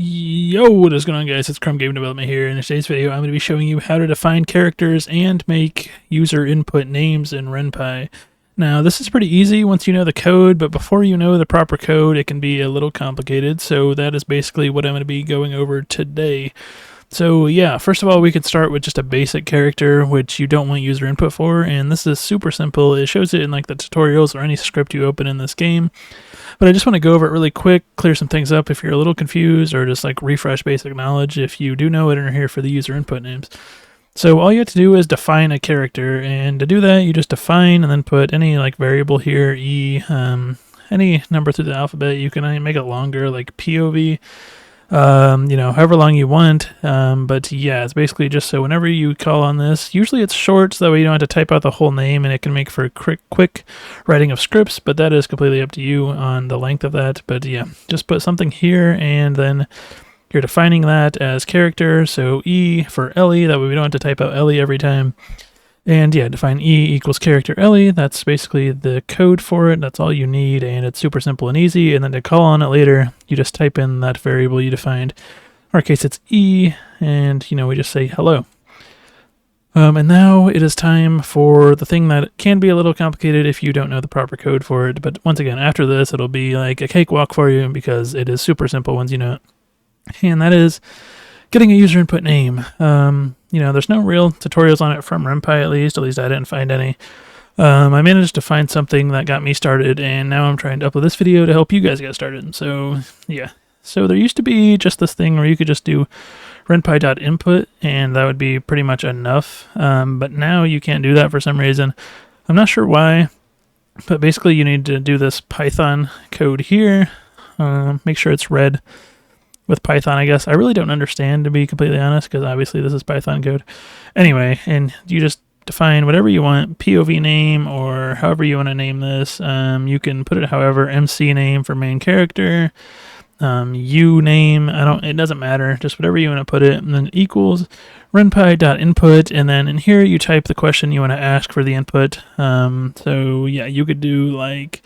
Yo, what is going on, guys? It's Chrome Game Development here. In today's video, I'm going to be showing you how to define characters and make user input names in Renpy. Now, this is pretty easy once you know the code, but before you know the proper code, it can be a little complicated, so that is basically what I'm going to be going over today. So yeah, first of all, we could start with just a basic character, which you don't want user input for, and this is super simple. It shows it in like the tutorials or any script you open in this game. But I just want to go over it really quick, clear some things up if you're a little confused, or just like refresh basic knowledge if you do know it and are here for the user input names. So all you have to do is define a character, and to do that, you just define and then put any like variable here, any number through the alphabet. You can make it longer, like POV, however long you want. But yeah, it's basically just so whenever you call on this, usually it's short, so that way you don't have to type out the whole name, and it can make for quick writing of scripts, but that is completely up to you on the length of that. But yeah, just put something here, and then you're defining that as character, so E for Ellie, that way we don't have to type out Ellie every time. And yeah, define E equals character Ellie. That's basically the code for it. That's all you need, and it's super simple and easy. And then to call on it later, you just type in that variable you defined. In our case, it's E, and we just say hello. And now it is time for the thing that can be a little complicated if you don't know the proper code for it. But once again, after this, it'll be like a cakewalk for you because it is super simple once you know it. And that is getting a user input name. There's no real tutorials on it from Renpy, at least I didn't find any. I managed to find something that got me started, and now I'm trying to upload this video to help you guys get started. So yeah, so there used to be just this thing where you could just do renpy.input, and that would be pretty much enough. But now you can't do that for some reason. I'm not sure why, but basically you need to do this Python code here. Make sure it's read with Python, I guess. I really don't understand, to be completely honest, because obviously this is Python code. Anyway, and you just define whatever you want, POV name, or however you want to name this. You can put it however, MC name for main character, U name, it doesn't matter, just whatever you want to put it, and then equals renpy.input, and then in here you type the question you want to ask for the input. So yeah, you could do like,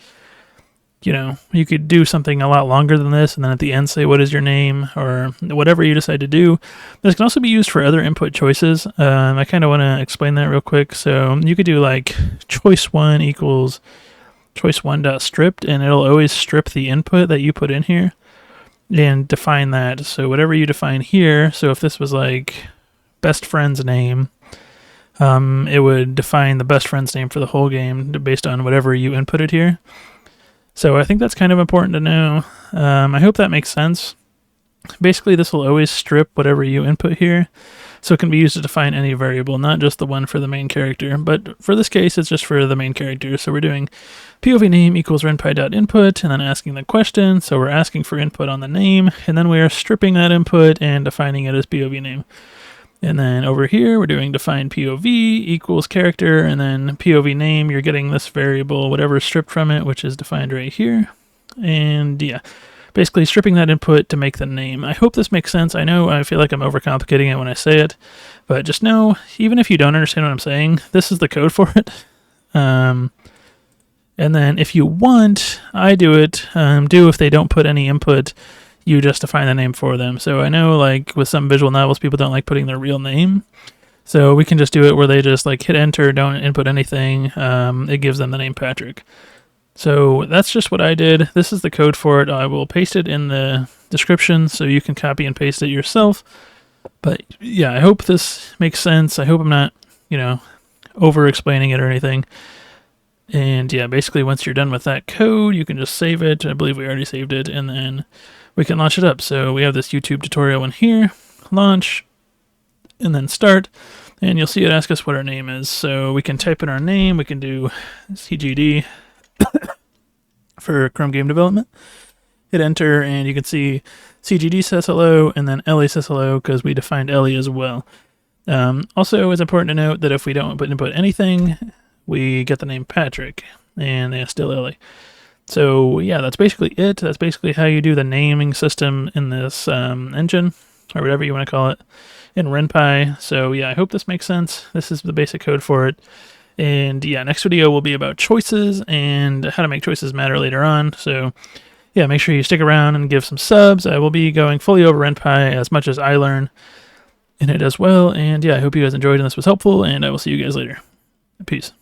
you could do something a lot longer than this, and then at the end say, what is your name, or whatever you decide to do. This can also be used for other input choices. I kind of want to explain that real quick. So you could do like choice1 equals choice1.stripped, and it'll always strip the input that you put in here and define that. So whatever you define here, so if this was like best friend's name, it would define the best friend's name for the whole game based on whatever you inputted here. So I think that's kind of important to know. I hope that makes sense. Basically, this will always strip whatever you input here, so it can be used to define any variable, not just the one for the main character. But for this case, it's just for the main character. So we're doing POV name equals renpy.input, and then asking the question. So we're asking for input on the name, and then we are stripping that input and defining it as POV name. And then over here, we're doing define POV equals character, and then POV name, you're getting this variable, whatever is stripped from it, which is defined right here. And yeah, basically stripping that input to make the name. I hope this makes sense. I feel like I'm overcomplicating it when I say it, but just know, even if you don't understand what I'm saying, this is the code for it. And then if you want, I do it, if they don't put any input, you just define the name for them. So I know like with some visual novels, people don't like putting their real name. So we can just do it where they just like hit enter, don't input anything. It gives them the name Patrick. So that's just what I did. This is the code for it. I will paste it in the description so you can copy and paste it yourself. But yeah, I hope this makes sense. I hope I'm not, over explaining it or anything. And yeah, basically once you're done with that code, you can just save it. I believe we already saved it, and then we can launch it up. So we have this YouTube tutorial in here, launch, and then start, and you'll see it ask us what our name is. So we can type in our name, we can do CGD for Chrome Game Development, hit enter, and you can see CGD says hello, and then Ellie says hello, because we defined Ellie as well. Also, it's important to note that if we don't input anything, we get the name Patrick, and they still Ellie. So yeah, that's basically it. That's basically how you do the naming system in this engine, or whatever you want to call it, in Renpy. So yeah, I hope this makes sense. This is the basic code for it. And yeah, next video will be about choices and how to make choices matter later on. So yeah, make sure you stick around and give some subs. I will be going fully over Renpy as much as I learn in it as well. And yeah, I hope you guys enjoyed and this was helpful, and I will see you guys later. Peace.